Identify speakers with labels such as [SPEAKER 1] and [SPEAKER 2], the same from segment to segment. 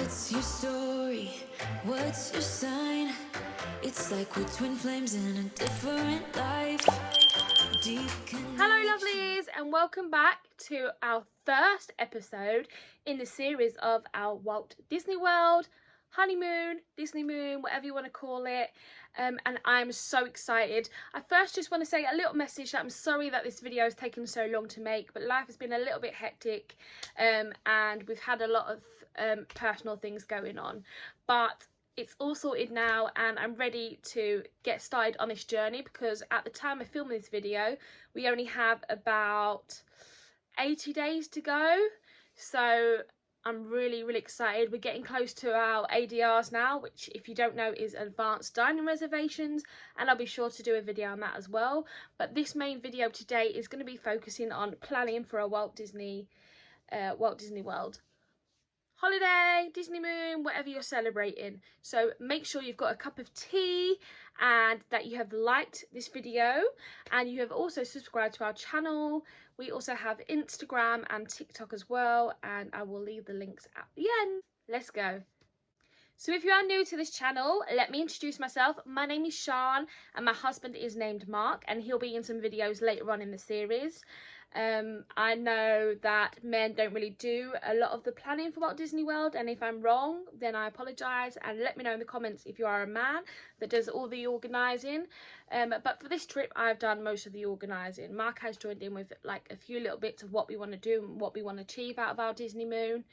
[SPEAKER 1] What's your story? What's your sign? It's like we're twin flames in a different life.
[SPEAKER 2] Hello lovelies, and welcome back to our first episode in the series of our Walt Disney World honeymoon, Disneymoon, whatever you want to call it. And I'm so excited. I first just want to say a little message that I'm sorry that this video has taken so long to make, but life has been a little bit hectic, and we've had a lot of personal things going on, but it's all sorted now and I'm ready to get started on this journey, because at the time of filming this video we only have about 80 days to go. So I'm really excited. We're getting close to our ADRs now, which, if you don't know, is advanced dining reservations, and I'll be sure to do a video on that as well. But this main video today is going to be focusing on planning for a Walt Disney World holiday, Disneymoon, whatever you're celebrating. So make sure you've got a cup of tea and that you have liked this video and you have also subscribed to our channel. We also have Instagram and TikTok as well, and I will leave the links at the end. Let's go. So if you are new to this channel, let me introduce myself. My name is Sian and my husband is named Mark, and he'll be in some videos later on in the series. I know that men don't really do a lot of the planning for Walt Disney World, and if I'm wrong then I apologise, and let me know in the comments if you are a man that does all the organising. But for this trip I've done most of the organising. Mark has joined in with like a few little bits of what we want to do and what we want to achieve out of our Disneymoon.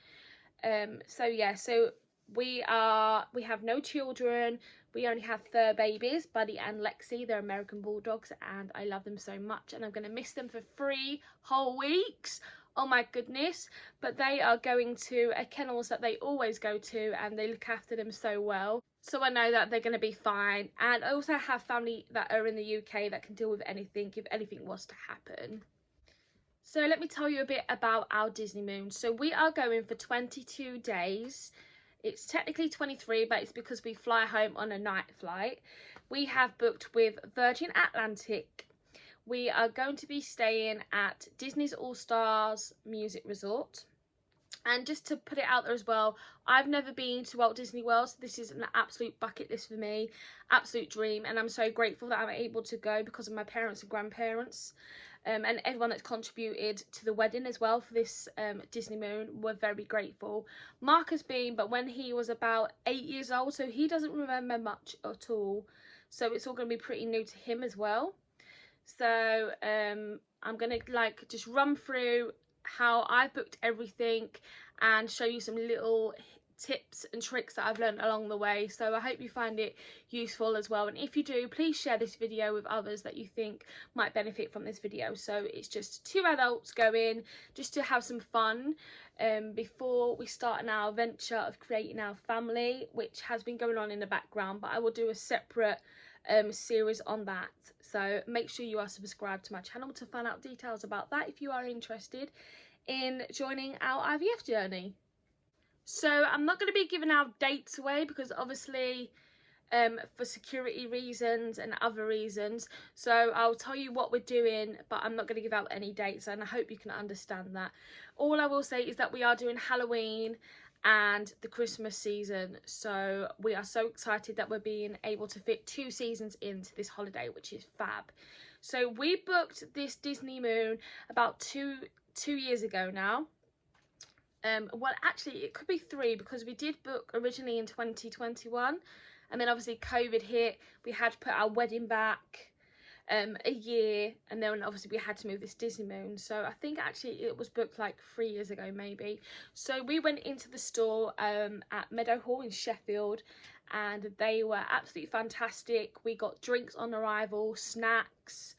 [SPEAKER 2] So yeah, so we have no children. We only have fur babies, Buddy and Lexi. They're American Bulldogs and I love them so much, and I'm going to miss them for 3 whole weeks. Oh my goodness. But they are going to a kennels that they always go to and they look after them so well. So I know that they're going to be fine. And I also have family that are in the UK that can deal with anything if anything was to happen. So let me tell you a bit about our Disneymoon. So we are going for 22 days. It's technically 23, but it's because we fly home on a night flight. We have booked with Virgin Atlantic. We are going to be staying at Disney's All Stars Music Resort. And just to put it out there as well, I've never been to Walt Disney World, so this is an absolute bucket list for me, absolute dream, and I'm so grateful that I'm able to go because of my parents and grandparents. And everyone that's contributed to the wedding as well for this Disneymoon, we're very grateful. Mark has been, but when he was about 8 years old, so he doesn't remember much at all. So it's all going to be pretty new to him as well. So I'm going to like just run through how I've booked everything and show you some little tips and tricks that I've learned along the way. So I hope you find it useful as well, and if you do, please share this video with others that you think might benefit from this video. So it's just 2 adults going just to have some fun before we start on our venture of creating our family, which has been going on in the background, but I will do a separate series on that. So make sure you are subscribed to my channel to find out details about that if you are interested in joining our IVF journey. So I'm not going to be giving our dates away because obviously for security reasons and other reasons. So I'll tell you what we're doing, but I'm not going to give out any dates, and I hope you can understand that. All I will say is that we are doing Halloween and the Christmas season, so we are so excited that we're being able to fit 2 seasons into this holiday, which is fab. So we booked this Disneymoon about two years ago now. Well, actually it could be 3, because we did book originally in 2021 and then obviously COVID hit. We had to put our wedding back a year, and then obviously we had to move this Disneymoon. So I think actually it was booked like 3 years ago maybe. So we went into the store at Meadowhall in Sheffield, and they were absolutely fantastic. We got drinks on arrival, snacks.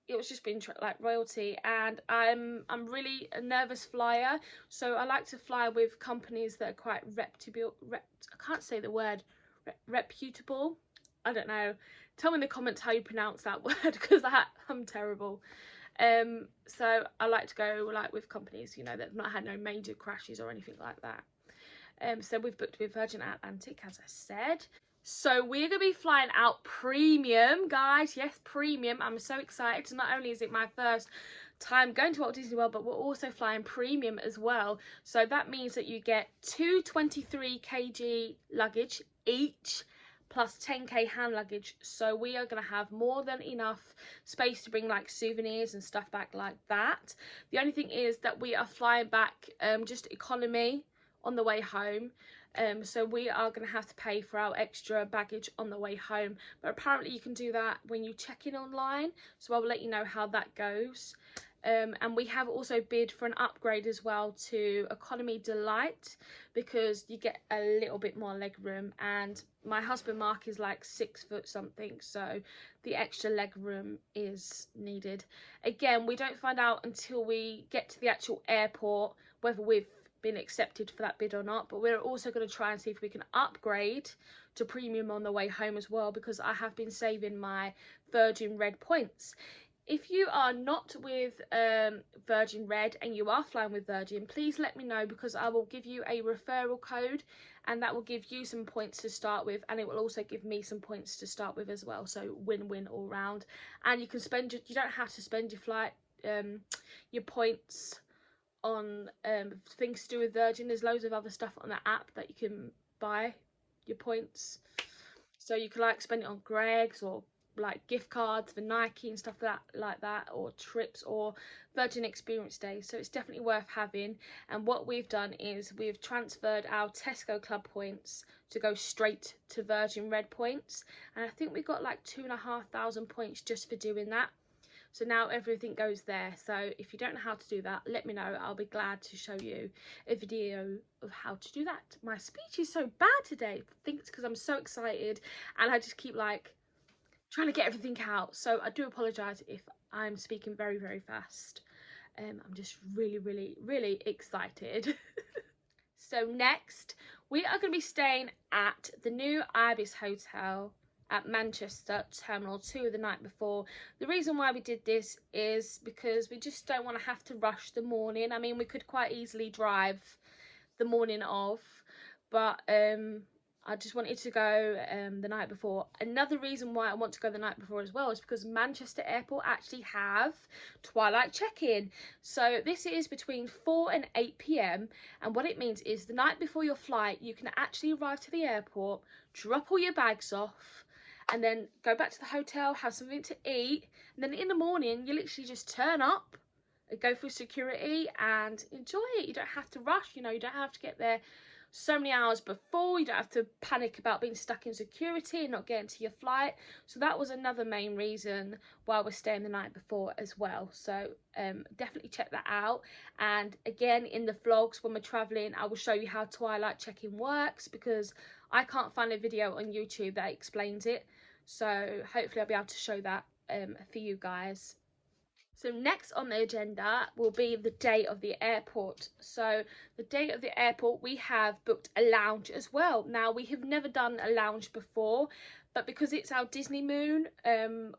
[SPEAKER 2] It was just been like royalty, and I'm really a nervous flyer, so I like to fly with companies that are quite reputable. I can't say the word, reputable. I don't know. Tell me in the comments how you pronounce that word, because I'm terrible. So I like to go like with companies, you know, that have not had no major crashes or anything like that. So we've booked with Virgin Atlantic, as I said. So we're going to be flying out premium, guys. Yes, premium. I'm so excited. Not only is it my first time going to Walt Disney World, but we're also flying premium as well. So that means that you get two 23 kg luggage each, plus 10k hand luggage. So we are going to have more than enough space to bring like souvenirs and stuff back like that. The only thing is that we are flying back just economy on the way home. So we are going to have to pay for our extra baggage on the way home, but apparently you can do that when you check in online, so I'll let you know how that goes. And we have also bid for an upgrade as well to Economy Delight, because you get a little bit more leg room, and my husband Mark is like 6 foot something, so the extra leg room is needed. Again, we don't find out until we get to the actual airport whether we've been accepted for that bid or not, but we're also going to try and see if we can upgrade to premium on the way home as well, because I have been saving my Virgin Red points. If you are not with Virgin Red and you are flying with Virgin, please let me know, because I will give you a referral code, and that will give you some points to start with, and it will also give me some points to start with as well. So win-win all round. And you can spend you don't have to spend your flight your points on things to do with Virgin. There's loads of other stuff on the app that you can buy your points, so you can like spend it on Greg's or like gift cards for Nike and stuff like that, or trips or Virgin Experience Days. So it's definitely worth having. And what we've done is we've transferred our Tesco Club points to go straight to Virgin Red points, and I think we got like 2,500 points just for doing that. So now everything goes there. So if you don't know how to do that, let me know. I'll be glad to show you a video of how to do that. My speech is so bad today. I think it's because I'm so excited and I just keep like trying to get everything out. So I do apologise if I'm speaking very, very fast. I'm just really, really, really excited. So next, we are going to be staying at the new Ibis Hotel at Manchester Terminal 2 the night before. The reason why we did this is because we just don't want to have to rush the morning. I mean, we could quite easily drive the morning of, but I just wanted to go the night before. Another reason why I want to go the night before as well is because Manchester Airport actually have twilight check-in. So this is between 4 and 8 p.m. and what it means is the night before your flight, you can actually arrive to the airport, drop all your bags off, and then go back to the hotel, have something to eat, and then in the morning you literally just turn up, go through security and enjoy it. You don't have to rush, you know, you don't have to get there so many hours before, you don't have to panic about being stuck in security and not getting to your flight. So that was another main reason why we're staying the night before as well. So definitely check that out. And again, in the vlogs when we're traveling, I will show you how twilight check-in works, because I can't find a video on YouTube that explains it. So hopefully I'll be able to show that for you guys. So next on the agenda will be the day of the airport. So the day of the airport, we have booked a lounge as well. Now, we have never done a lounge before, but because it's our Disneymoon,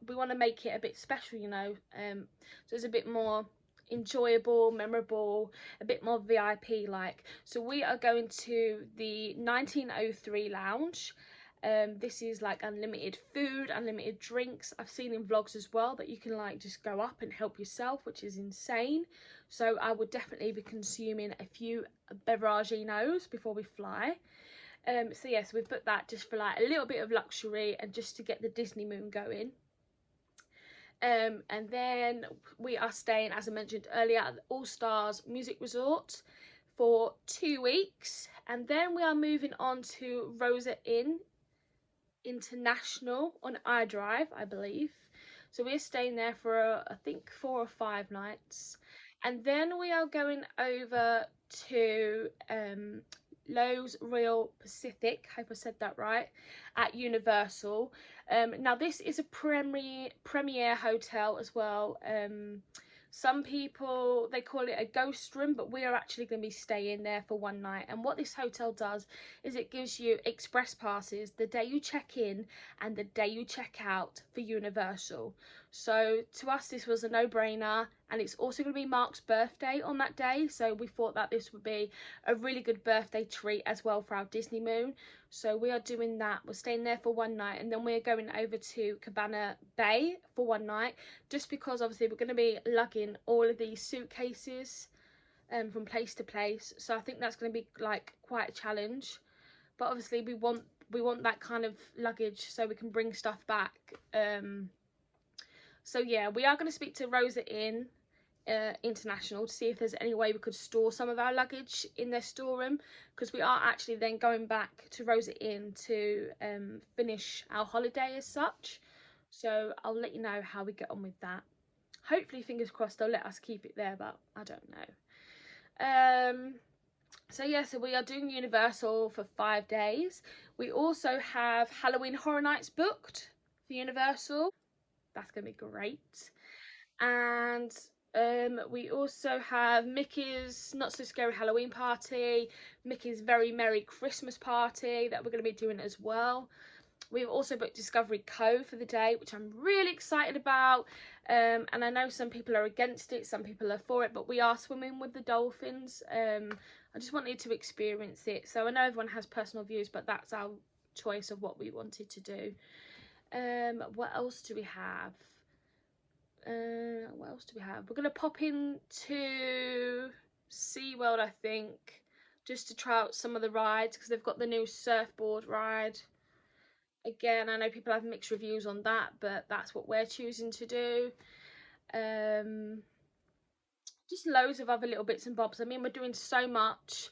[SPEAKER 2] we want to make it a bit special, you know. So it's a bit more enjoyable, memorable, a bit more VIP like. So we are going to the 1903 lounge. This is like unlimited food, unlimited drinks. I've seen in vlogs as well that you can like just go up and help yourself, which is insane. So I would definitely be consuming a few beveraginos before we fly. So yes, we've booked that just for like a little bit of luxury and just to get the Disneymoon going. And then we are staying, as I mentioned earlier, at the All Stars Music Resort for 2 weeks, and then we are moving on to Rosa Inn International on iDrive, I believe. So we're staying there for I think 4 or 5 nights, and then we are going over to Loews Real Pacific, hope I said that right, at Universal. Now this is a premier hotel as well. Some people, they call it a ghost room, but we are actually going to be staying there for 1 night. And what this hotel does is it gives you express passes the day you check in and the day you check out for Universal. So to us, this was a no-brainer. and it's also going to be Mark's birthday on that day, so we thought that this would be a really good birthday treat as well for our Disneymoon. So we are doing that. We're staying there for one night, and then we're going over to Cabana Bay for one night, just because obviously we're going to be lugging all of these suitcases from place to place, so I think that's going to be like quite a challenge. But obviously we want that kind of luggage so we can bring stuff back. So yeah, we are going to speak to Rosa Inn International to see if there's any way we could store some of our luggage in their storeroom, because we are actually then going back to Rosa Inn to finish our holiday as such. So I'll let you know how we get on with that. Hopefully, fingers crossed, they'll let us keep it there, but I don't know. So yeah, so we are doing Universal for 5 days. We also have Halloween Horror Nights booked for Universal. That's going to be great. And we also have Mickey's Not So Scary Halloween Party, Mickey's Very Merry Christmas Party that we're going to be doing as well. We've also booked Discovery Cove for the day, which I'm really excited about. And I know some people are against it, some people are for it, but we are swimming with the dolphins. I just wanted to experience it. So I know everyone has personal views, but that's our choice of what we wanted to do. What else do we have? What else do we have? We're going to pop into SeaWorld, I think, just to try out some of the rides, because they've got the new surfboard ride. Again, I know people have mixed reviews on that, but that's what we're choosing to do. Just loads of other little bits and bobs. I mean, we're doing so much,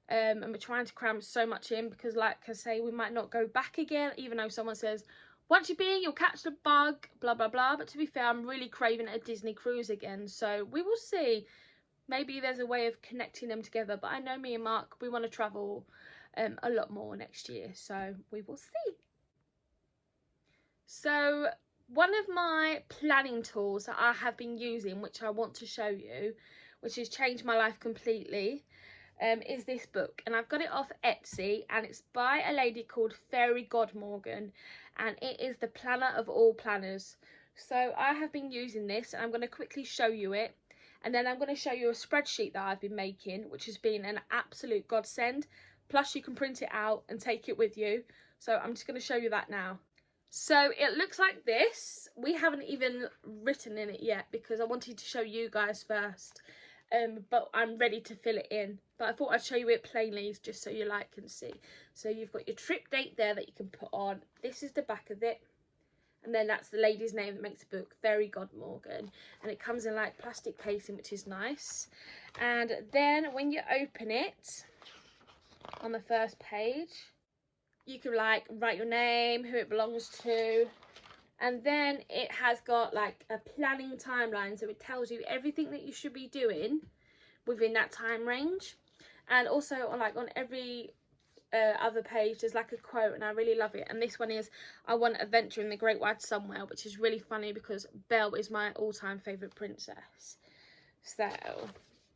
[SPEAKER 2] and we're trying to cram so much in, because like I say, we might not go back again, even though someone says, once you've been, you'll catch the bug, blah, blah, blah. But to be fair, I'm really craving a Disney cruise again, so we will see. Maybe there's a way of connecting them together, but I know me and Mark, we want to travel a lot more next year, so we will see. So one of my planning tools that I have been using, which I want to show you, which has changed my life completely, is this book. And I've got it off Etsy, and it's by a lady called Fairy Godmorgan, and it is the planner of all planners. So I have been using this, and I'm going to quickly show you it. And then I'm going to show you a spreadsheet that I've been making, which has been an absolute godsend. Plus you can print it out and take it with you. So I'm just going to show you that now. So it looks like this. We haven't even written in it yet because I wanted to show you guys first. But I'm ready to fill it in. But I thought I'd show you it plainly just so you can see. So you've got your trip date there that you can put on. This is the back of it. And then that's the lady's name that makes the book, Fairy Godmorgan. And it comes in like plastic casing, which is nice. And then when you open it, on the first page, you can like write your name, who it belongs to, and then it has got like a planning timeline, so it tells you everything that you should be doing within that time range. And also on every other page there's like a quote, and I really love it. And this one is, I want adventure in the great wide somewhere, which is really funny because Belle is my all-time favorite princess. So,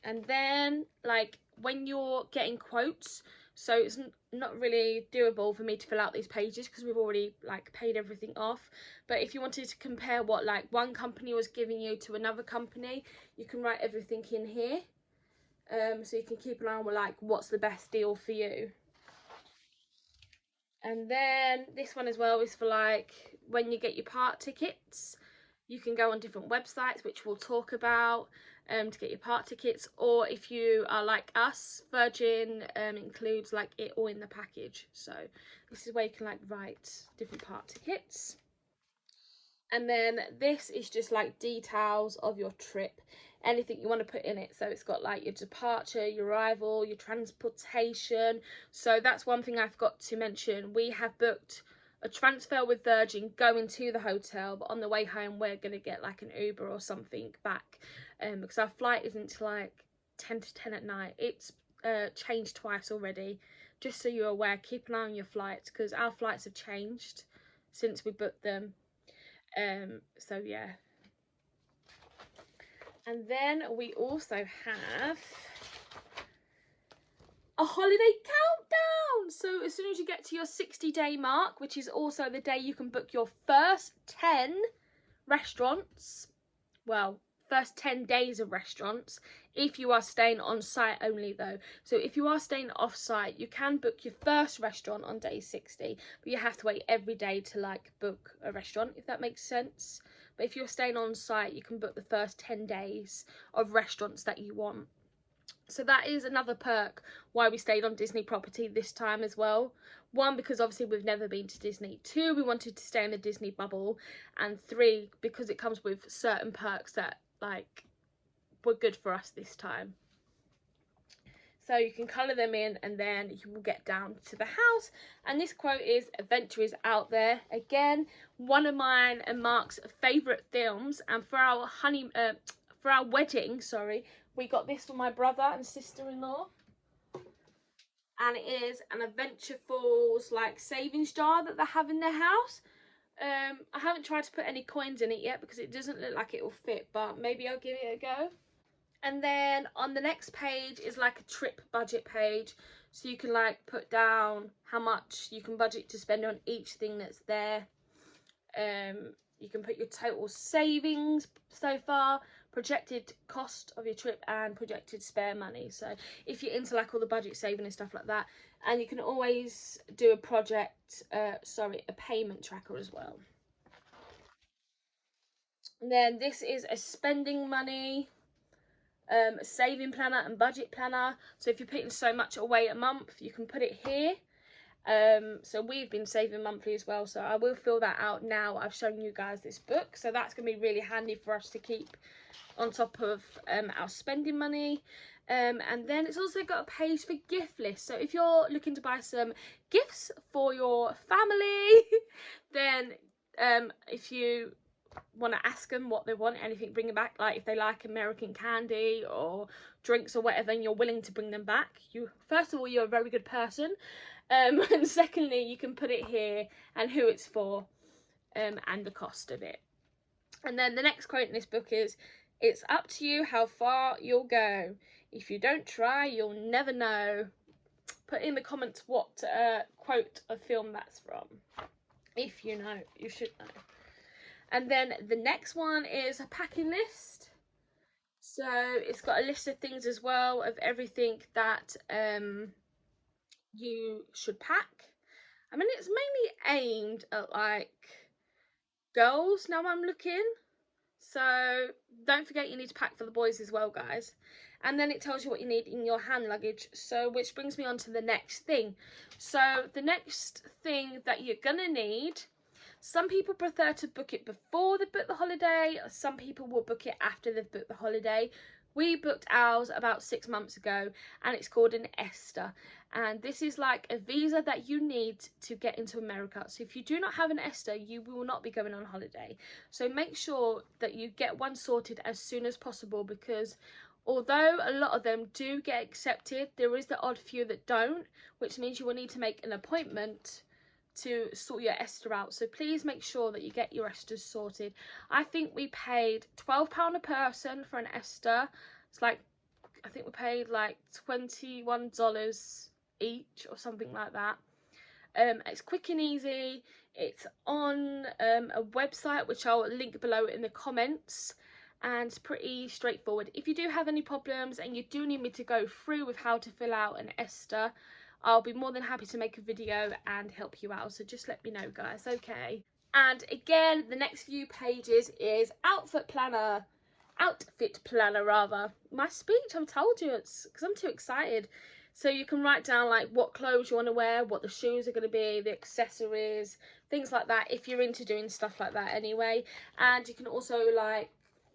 [SPEAKER 2] and then like when you're getting quotes, so it's not really doable for me to fill out these pages because we've already like paid everything off. But if you wanted to compare what like one company was giving you to another company, you can write everything in here. So you can keep an eye on like what's the best deal for you. And then this one as well is for like when you get your park tickets, you can go on different websites, which we'll talk about, to get your park tickets. Or if you are like us, Virgin includes like it all in the package. So this is where you can like write different park tickets. And then this is just like details of your trip, anything you want to put in it. So it's got like your departure, your arrival, your transportation. So that's one thing I forgot to mention. We have booked a transfer with Virgin going to the hotel, but on the way home we're going to get like an Uber or something back, because our flight isn't till like 10 to 10 at night. It's changed twice already, just so you're aware. Keep an eye on your flights because our flights have changed since we booked them. So yeah. And then we also have a holiday countdown. So as soon as you get to your 60-day mark, which is also the day you can book your first 10 restaurants, well, first 10 days of restaurants if you are staying on site only though. So if you are staying off site, you can book your first restaurant on day 60, but you have to wait every day to like book a restaurant, if that makes sense. But if you're staying on site, you can book the first 10 days of restaurants that you want. So that is another perk why we stayed on Disney property this time as well. One, because obviously we've never been to Disney. Two, we wanted to stay in the Disney bubble. And three, because it comes with certain perks that like were good for us this time. So you can colour them in and then you will get down to the house. And this quote is, "Adventure is out there." Again, one of mine and Mark's favourite films. And for our wedding, we got this for my brother and sister-in-law. And it is an Adventure Falls like savings jar that they have in their house. I haven't tried to put any coins in it yet because it doesn't look like it will fit, but maybe I'll give it a go. And then on the next page is like a trip budget page, so you can like put down how much you can budget to spend on each thing that's there. You can put your total savings so far, projected cost of your trip, and projected spare money. So if you're into like all the budget saving and stuff like that, and you can always do a payment tracker as well. And then this is a spending money, saving planner and budget planner. So if you're putting so much away a month, you can put it here. So we've been saving monthly as well, so I will fill that out now I've shown you guys this book. So that's going to be really handy for us to keep on top of our spending money. And then it's also got a page for gift lists. So if you're looking to buy some gifts for your family, then if you want to ask them what they want, anything, bring them back. Like if they like American candy or drinks or whatever, and you're willing to bring them back, first of all, you're a very good person. And secondly, you can put it here and who it's for, and the cost of it. And then the next quote in this book is, "It's up to you how far you'll go. If you don't try, you'll never know." Put in the comments what quote of film that's from. If you know, you should know. And then the next one is a packing list. So it's got a list of things as well, of everything that you should pack. I mean, it's mainly aimed at like girls now I'm looking, so don't forget you need to pack for the boys as well, guys. And then it tells you what you need in your hand luggage, so which brings me on to the next thing. So the next thing that you're gonna need, some people prefer to book it before they book the holiday, or some people will book it after they've booked the holiday. We booked ours about 6 months ago, and it's called an ESTA. And this is like a visa that you need to get into America. So if you do not have an ESTA, you will not be going on holiday. So make sure that you get one sorted as soon as possible, because although a lot of them do get accepted, there is the odd few that don't, which means you will need to make an appointment to sort your ESTA out. So please make sure that you get your ESTAs sorted. I think we paid £12 a person for an ESTA. It's like, I think we paid like $21 each or something like that. It's quick and easy. It's on a website which I'll link below in the comments, and it's pretty straightforward. If you do have any problems and you do need me to go through with how to fill out an ESTA, I'll be more than happy to make a video and help you out. So just let me know, guys, okay? And again, the next few pages is outfit planner rather. My speech, I've told you, it's because I'm too excited. So you can write down like what clothes you want to wear, what the shoes are going to be, the accessories, things like that, if you're into doing stuff like that anyway. And you can also like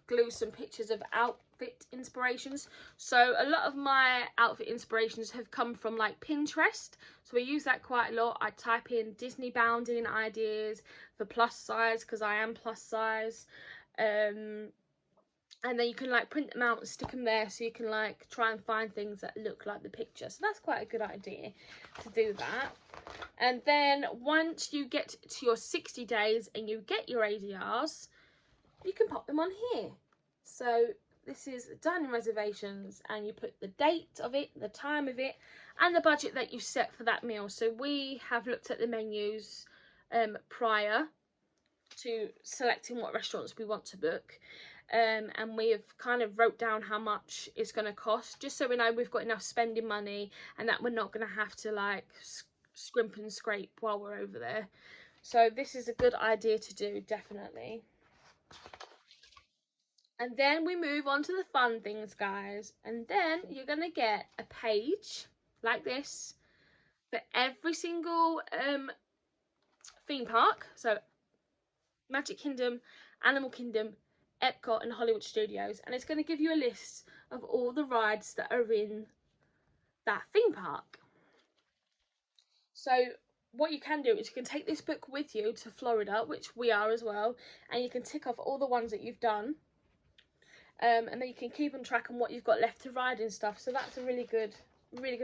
[SPEAKER 2] glue some pictures of outfit inspirations. So a lot of my outfit inspirations have come from like Pinterest, so we use that quite a lot. I type in Disney bounding ideas for plus size, because I am plus size, and then you can like print them out and stick them there, so you can like try and find things that look like the picture. So that's quite a good idea to do that. And then once you get to your 60 days and you get your ADRs, you can pop them on here. So this is dining reservations, and you put the date of it, the time of it, and the budget that you set for that meal. So we have looked at the menus prior to selecting what restaurants we want to book. and we have kind of wrote down how much it's going to cost, just so we know we've got enough spending money and that we're not going to have to like scrimp and scrape while we're over there. So this is a good idea to do, definitely. And then we move on to the fun things, guys. And then you're going to get a page like this for every single theme park. So Magic Kingdom, Animal Kingdom, Epcot and Hollywood Studios. And it's going to give you a list of all the rides that are in that theme park. So what you can do is you can take this book with you to Florida, which we are as well, and you can tick off all the ones that you've done, and then you can keep on track on what you've got left to ride and stuff. So that's a really good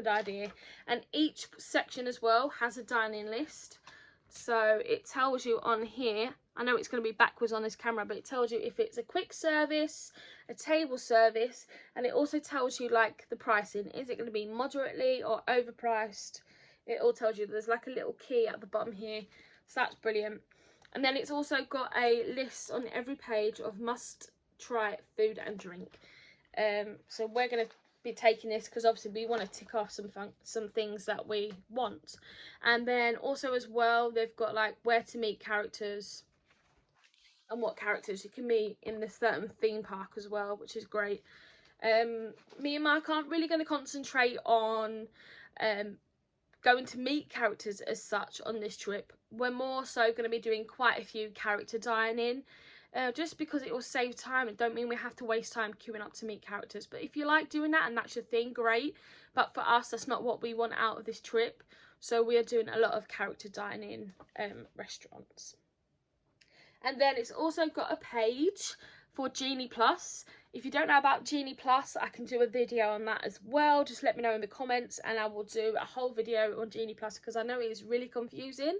[SPEAKER 2] idea. And each section as well has a dining list, so it tells you on here, I know it's going to be backwards on this camera, but it tells you if it's a quick service, a table service, and it also tells you like the pricing. Is it going to be moderately or overpriced? It all tells you. There's like a little key at the bottom here, so that's brilliant. And then it's also got a list on every page of must try food and drink. So we're going to be taking this because obviously we want to tick off some things that we want. And then also as well, they've got like where to meet characters and what characters you can meet in this certain theme park as well, which is great. Me and Mark aren't really going to concentrate on going to meet characters as such on this trip. We're more so going to be doing quite a few character dining, just because it will save time. It don't mean we have to waste time queuing up to meet characters, but if you like doing that and that's your thing, great. But for us, that's not what we want out of this trip, so we are doing a lot of character dining restaurants. And then it's also got a page for Genie Plus. If you don't know about Genie Plus, I can do a video on that as well. Just let me know in the comments and I will do a whole video on Genie Plus because I know it is really confusing.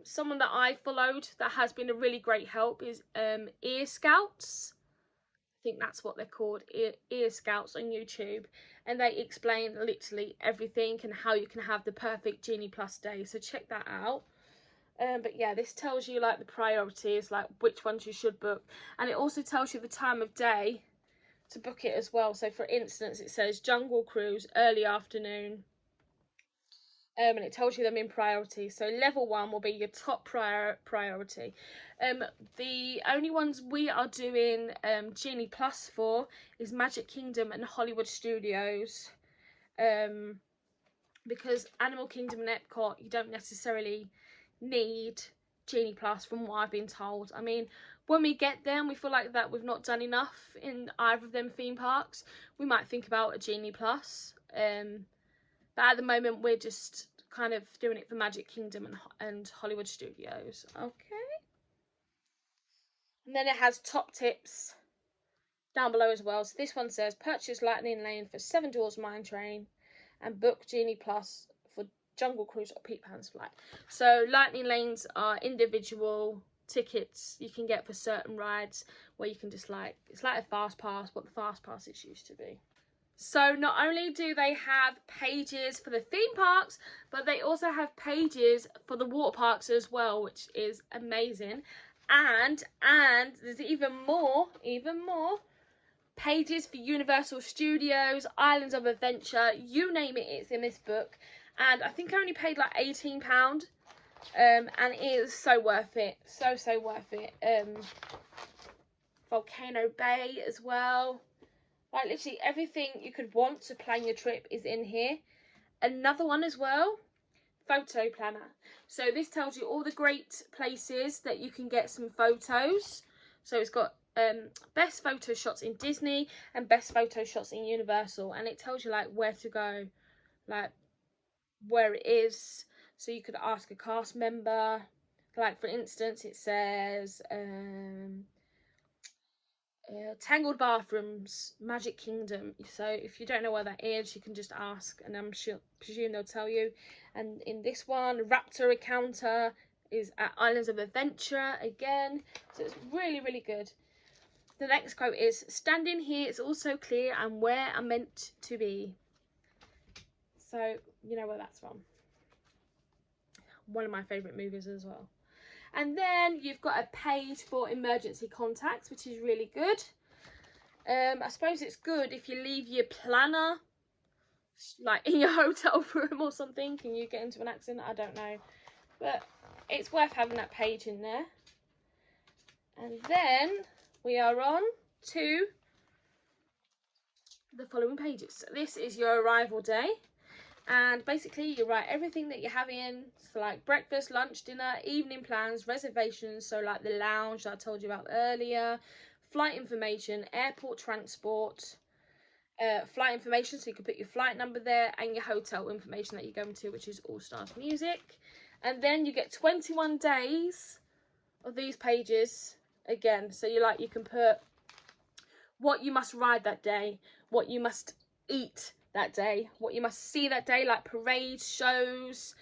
[SPEAKER 2] Someone that I followed that has been a really great help is Ear Scouts. I think that's what they're called, Ear Scouts on YouTube. And they explain literally everything and how you can have the perfect Genie Plus day. So check that out. But yeah, this tells you like the priorities, like which ones you should book, and it also tells you the time of day to book it as well. So for instance, it says Jungle Cruise early afternoon, and it tells you them in priority. So level 1 will be your top priority. The only ones we are doing Genie Plus for is Magic Kingdom and Hollywood Studios, because Animal Kingdom and Epcot you don't necessarily need Genie Plus from what I've been told. I mean, when we get there and we feel like that we've not done enough in either of them theme parks, we might think about a Genie Plus, but at the moment we're just kind of doing it for Magic Kingdom and Hollywood Studios. Okay, and then it has top tips down below as well. So this one says purchase Lightning Lane for 7 Dwarfs Mine Train and book Genie Plus for Jungle Cruise or Peter Pan's Flight. So Lightning Lanes are individual tickets you can get for certain rides where you can just like, it's like a fast pass, what the fast passes used to be. So not only do they have pages for the theme parks, but they also have pages for the water parks as well, which is amazing. And there's even more pages for Universal Studios, Islands of Adventure, you name it, it's in this book. And I think I only paid like £18, and it is so worth it, so worth it. Volcano Bay as well, like literally everything you could want to plan your trip is in here. Another one as well, photo planner. So this tells you all the great places that you can get some photos. So it's got best photo shots in Disney and best photo shots in Universal, and it tells you like where to go, like where it is, so you could ask a cast member. Like for instance, it says Tangled Bathrooms, Magic Kingdom. So if you don't know where that is, you can just ask, and I'm presume they'll tell you. And in this one, Raptor Encounter is at Islands of Adventure again. So it's really good. The next quote is, standing here it's also clear I'm where I'm meant to be. So you know where that's from. One of my favourite movies as well. And then you've got a page for emergency contacts, which is really good. I suppose it's good if you leave your planner like in your hotel room or something. Can you get into an accident? I don't know, but it's worth having that page in there. And then we are on to the following pages. So this is your arrival day, and basically you write everything that you're having, so like breakfast, lunch, dinner, evening plans, reservations, so like the lounge that I told you about earlier, flight information, airport transport, flight information, so you can put your flight number there, and your hotel information that you're going to, which is All Stars Music. And then you get 21 days of these pages again, so you can put what you must ride that day, what you must eat that day, what you must see that day, like parades, shows,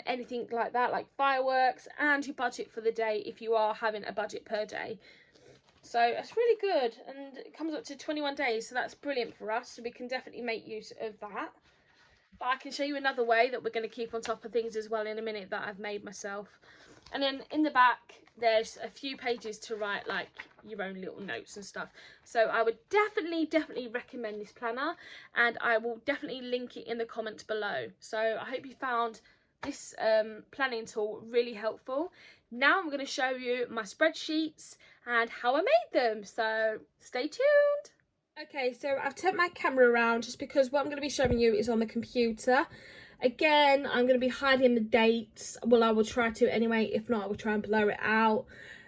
[SPEAKER 2] anything like that, like fireworks, and your budget for the day if you are having a budget per day. So that's really good, and it comes up to 21 days, so that's brilliant for us, so we can definitely make use of that. But I can show you another way that we're going to keep on top of things as well in a minute that I've made myself. And then in the back there's a few pages to write like your own little notes and stuff. So I would definitely recommend this planner, and I will definitely link it in the comments below. So I hope you found this planning tool really helpful. Now I'm going to show you my spreadsheets and how I made them, so stay tuned. Okay, so I've turned my camera around just because what I'm going to be showing you is on the computer. Again, I'm going to be hiding the dates. Well, I will try to anyway. If not, I will try and blur it out.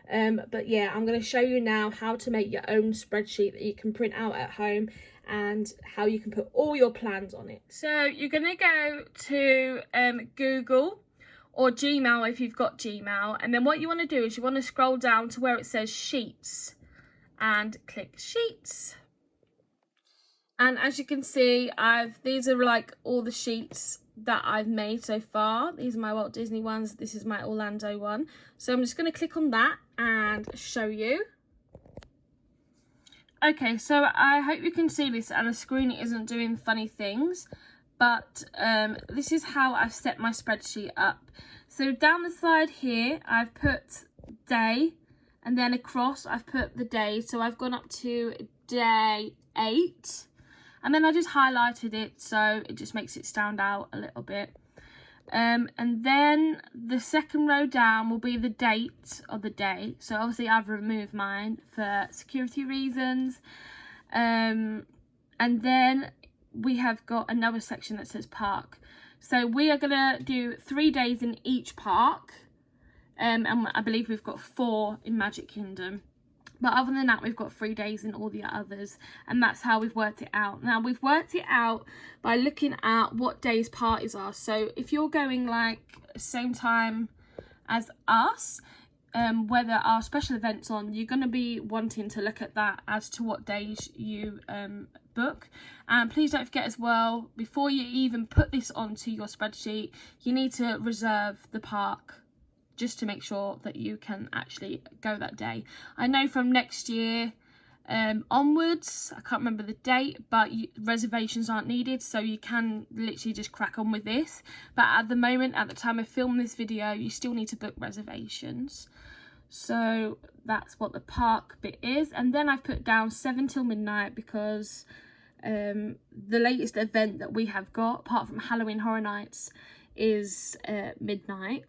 [SPEAKER 2] But yeah, I'm going to show you now how to make your own spreadsheet that you can print out at home, and how you can put all your plans on it. So you're going to go to Google or Gmail if you've got Gmail. And then what you want to do is you want to scroll down to where it says Sheets and click Sheets. And as you can see, these are like all the sheets that I've made so far. These are my Walt Disney ones. This is my Orlando one. So I'm just going to click on that and show you. Okay, so I hope you can see this and the screen isn't doing funny things. But this is how I've set my spreadsheet up. So down the side here, I've put day, and then across I've put the day. So I've gone up to day 8. And then I just highlighted it so it just makes it stand out a little bit. And then the second row down will be the date of the day. So obviously I've removed mine for security reasons. And then we have got another section that says park. So we are going to do 3 days in each park. And I believe we've got 4 in Magic Kingdom. But other than that, we've got 3 days in all the others. And that's how we've worked it out. Now, we've worked it out by looking at what days parties are. So if you're going like same time as us, whether our special event's on, you're going to be wanting to look at that as to what days you book. And please don't forget as well, before you even put this onto your spreadsheet, you need to reserve the park, just to make sure that you can actually go that day. I know from next year onwards, I can't remember the date, but reservations aren't needed, so you can literally just crack on with this. But at the moment, at the time of filming this video, you still need to book reservations. So that's what the park bit is. And then I've put down 7 till midnight because the latest event that we have got, apart from Halloween Horror Nights, is midnight.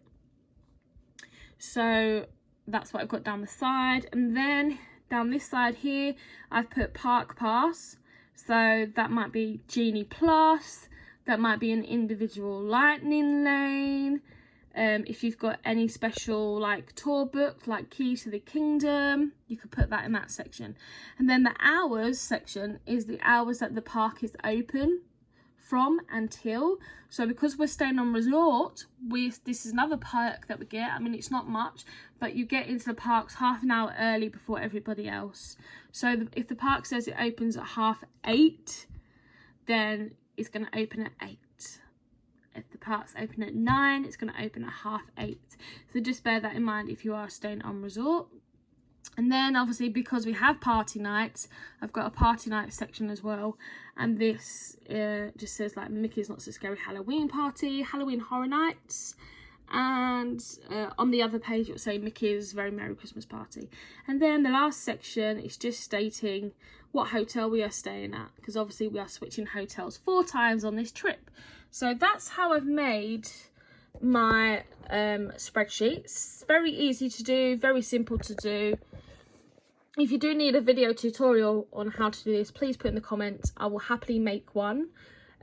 [SPEAKER 2] So that's what I've got down the side. And then down this side here, I've put Park Pass. So that might be Genie Plus. That might be an individual lightning lane. If you've got any special like tour book, like Key to the Kingdom, you could put that in that section. And then the hours section is the hours that the park is open from until. So because we're staying on resort, this is another perk that we get. I mean, it's not much, but you get into the parks half an hour early before everybody else. So if the park says it opens at 8:30, then it's going to open at 8. If the park's open at 9, it's going to open at 8:30. So just bear that in mind if you are staying on resort. And then obviously because we have party nights, I've got a party night section as well. And this just says like Mickey's Not So Scary Halloween Party, Halloween Horror Nights, and on the other page it will say Mickey's Very Merry Christmas Party. And then the last section is just stating what hotel we are staying at, because obviously we are switching hotels 4 times on this trip. So that's how I've made my spreadsheets. Very easy to do, very simple to do. If you do need a video tutorial on how to do this, please put in the comments. I will happily make one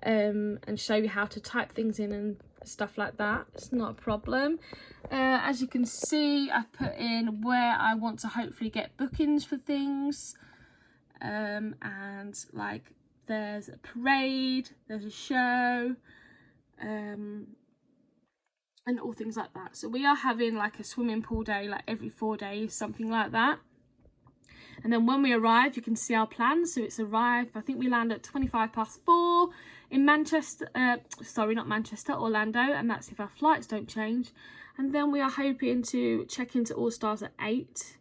[SPEAKER 2] and show you how to type things in and stuff like that. It's not a problem. As you can see, I've put in where I want to hopefully get bookings for things, and like there's a parade, there's a show, and all things like that. So we are having like a swimming pool day like every 4 days, something like that. And then when we arrive, you can see our plans. So it's arrived, I think we land at 4:25 in Manchester, sorry, not Manchester, Orlando, and that's if our flights don't change. And then we are hoping to check into All Stars at 8.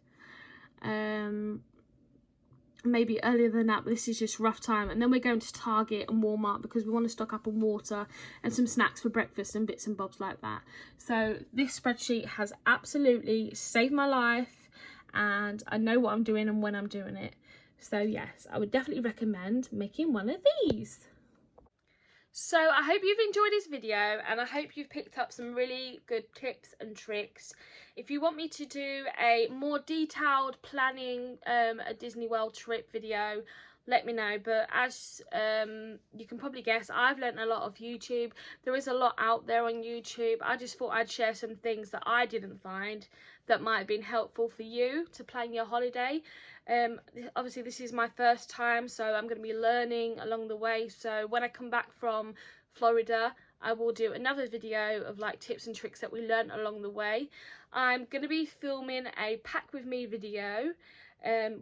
[SPEAKER 2] Maybe earlier than that, but this is just rough time. And then we're going to Target and Walmart because we want to stock up on water and some snacks for breakfast and bits and bobs like that. So this spreadsheet has absolutely saved my life, and I know what I'm doing and when I'm doing it. So yes, I would definitely recommend making one of these. So I hope you've enjoyed this video, and I hope you've picked up some really good tips and tricks. If you want me to do a more detailed planning a Disney World trip video, let me know. But as you can probably guess, I've learnt a lot of YouTube. There is a lot out there on YouTube. I just thought I'd share some things that I didn't find that might have been helpful for you to plan your holiday. Obviously this is my first time, so I'm going to be learning along the way. So when I come back from Florida, I will do another video of like tips and tricks that we learned along the way. I'm going to be filming a pack with me video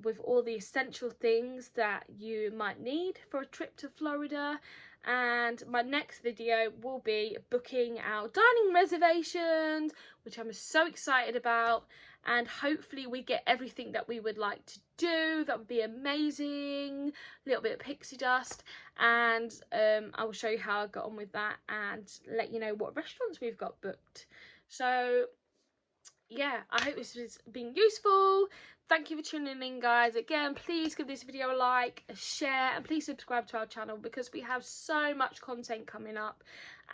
[SPEAKER 2] with all the essential things that you might need for a trip to Florida. And my next video will be booking our dining reservations, which I'm so excited about, and hopefully we get everything that we would like to do. That would be amazing. A little bit of pixie dust, and I will show you how I got on with that and let you know what restaurants we've got booked. So yeah, I hope this has been useful. Thank you for tuning in, guys. Again, please give this video a like, a share, and please subscribe to our channel because we have so much content coming up.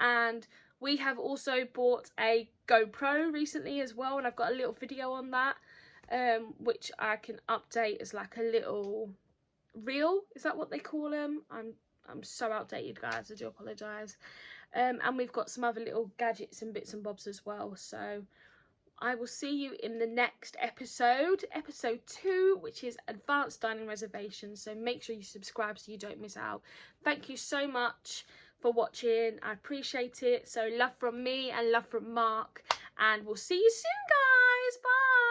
[SPEAKER 2] And we have also bought a GoPro recently as well, and I've got a little video on that, which I can update as like a little reel. Is that what they call them? I'm so outdated, guys. I do apologise. And we've got some other little gadgets and bits and bobs as well. So I will see you in the next episode, episode 2, which is advanced dining reservations. So make sure you subscribe so you don't miss out. Thank you so much for watching. I appreciate it. So love from me and love from Mark, and we'll see you soon, guys. Bye.